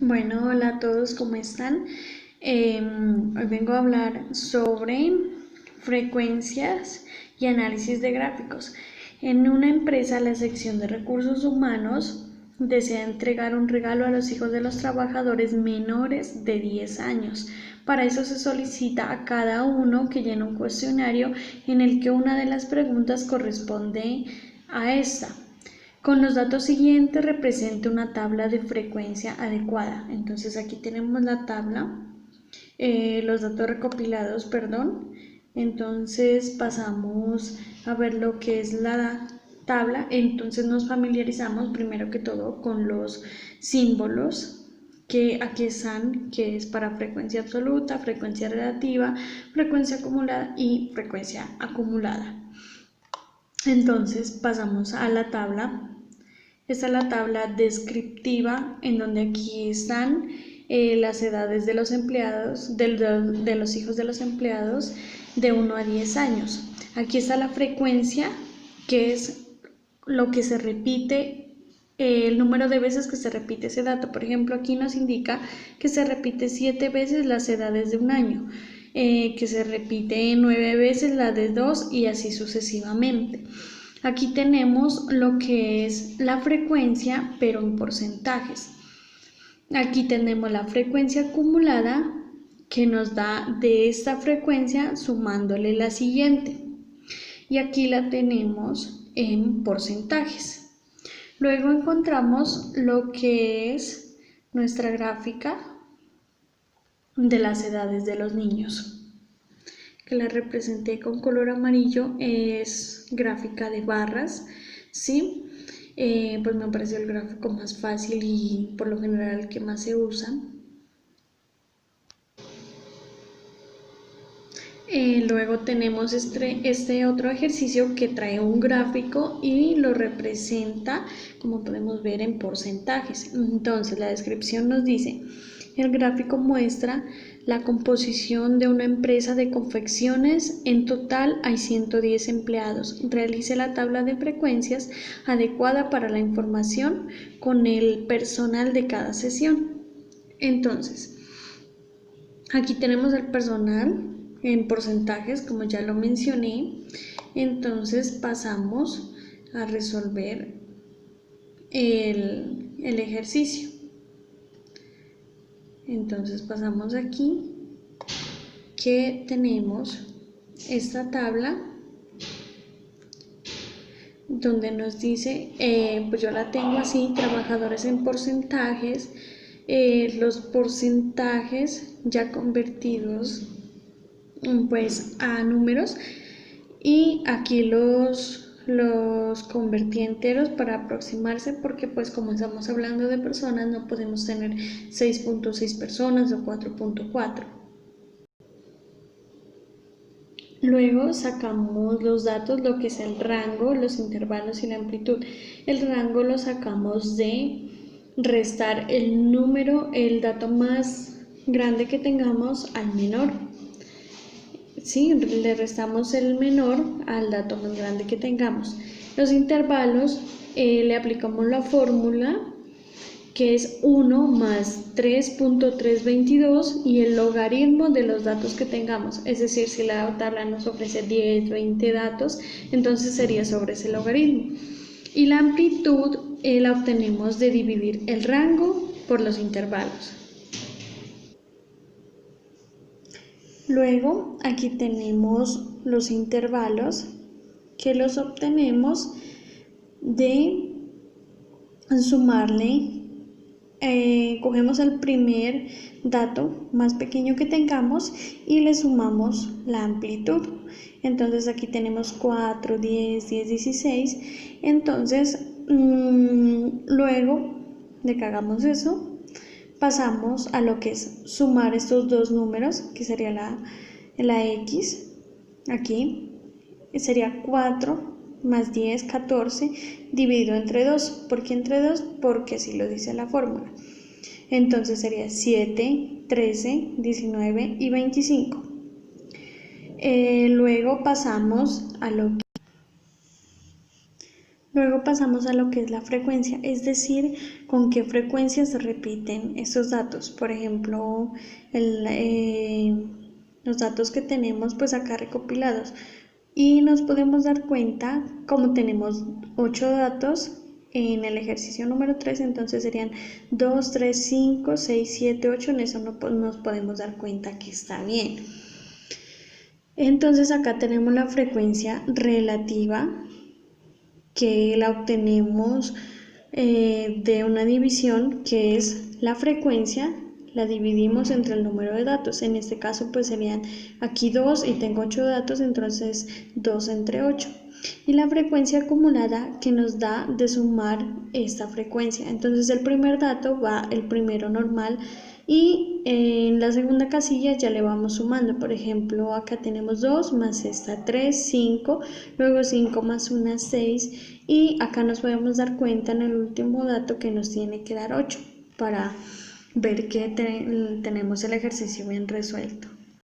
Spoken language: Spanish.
Bueno, hola a todos, ¿cómo están? Hoy vengo a hablar sobre frecuencias y análisis de gráficos. En una empresa, la sección de recursos humanos desea entregar un regalo a los hijos de los trabajadores menores de 10 años. Para eso se solicita a cada uno que llene un cuestionario en el que una de las preguntas corresponde a esta. Con los datos siguientes representa una tabla de frecuencia adecuada. Entonces aquí tenemos la tabla, los datos recopilados, perdón. Entonces pasamos a ver lo que es la tabla. Entonces nos familiarizamos primero que todo con los símbolos que aquí están, que es para frecuencia absoluta, frecuencia relativa, frecuencia acumulada y frecuencia acumulada. Entonces pasamos a la tabla. Esta es la tabla descriptiva en donde aquí están las edades de los empleados, de los hijos de los empleados de 1 a 10 años. Aquí está la frecuencia, que es lo que se repite, el número de veces que se repite ese dato. Por ejemplo, aquí nos indica que se repite 7 veces las edades de un año, que se repite 9 veces la de 2 y así sucesivamente. Aquí tenemos lo que es la frecuencia, pero en porcentajes. Aquí tenemos la frecuencia acumulada, que nos da de esta frecuencia sumándole la siguiente. Y aquí la tenemos en porcentajes. Luego encontramos lo que es nuestra gráfica de las edades de los niños, que la representé con color amarillo. Es gráfica de barras, ¿sí? Pues me pareció el gráfico más fácil y por lo general el que más se usa. Luego tenemos este otro ejercicio que trae un gráfico y lo representa, como podemos ver, en porcentajes. Entonces la descripción nos dice: el gráfico muestra la composición de una empresa de confecciones. En total hay 110 empleados. Realice la tabla de frecuencias adecuada para la información con el personal de cada sesión. Entonces, aquí tenemos el personal en porcentajes, como ya lo mencioné. Entonces pasamos a resolver el ejercicio. Entonces pasamos aquí, que tenemos esta tabla donde nos dice, pues yo la tengo así: trabajadores en porcentajes, los porcentajes ya convertidos pues a números, y aquí los convertí enteros para aproximarse, porque pues como estamos hablando de personas no podemos tener 6.6 personas o 4.4. Luego sacamos los datos, lo que es el rango, los intervalos y la amplitud. El rango lo sacamos de restar el número, el dato más grande que tengamos al menor. Sí, le restamos el menor al dato más grande que tengamos. Los intervalos, le aplicamos la fórmula, que es 1 más 3.322 y el logaritmo de los datos que tengamos. Es decir, si la tabla nos ofrece 10, 20 datos, entonces sería sobre ese logaritmo. Y la amplitud la obtenemos de dividir el rango por los intervalos. Luego aquí tenemos los intervalos, que los obtenemos de sumarle, cogemos el primer dato más pequeño que tengamos y le sumamos la amplitud. Entonces aquí tenemos 4, 10, 10, 16. Entonces luego de que hagamos eso, pasamos a lo que es sumar estos dos números, que sería la x. Aquí sería 4 más 10, 14, dividido entre 2. ¿Por qué entre 2? Porque así lo dice la fórmula. Entonces sería 7, 13, 19 y 25. Luego pasamos a lo que Luego pasamos a lo que es la frecuencia, es decir, con qué frecuencia se repiten estos datos. Por ejemplo, los datos que tenemos pues acá recopilados. Y nos podemos dar cuenta, como tenemos 8 datos en el ejercicio número 3, entonces serían 2, 3, 5, 6, 7, 8, en eso nos podemos dar cuenta que está bien. Entonces acá tenemos la frecuencia relativa, que la obtenemos de una división, que es la frecuencia, la dividimos entre el número de datos. En este caso pues serían aquí 2 y tengo 8 datos, entonces 2 entre 8. Y la frecuencia acumulada que nos da de sumar esta frecuencia. Entonces el primer dato va el primero normal y en la segunda casilla ya le vamos sumando. Por ejemplo, acá tenemos 2 más esta 3, 5, luego 5 más 1, 6, y acá nos podemos dar cuenta en el último dato que nos tiene que dar 8 para ver que tenemos el ejercicio bien resuelto.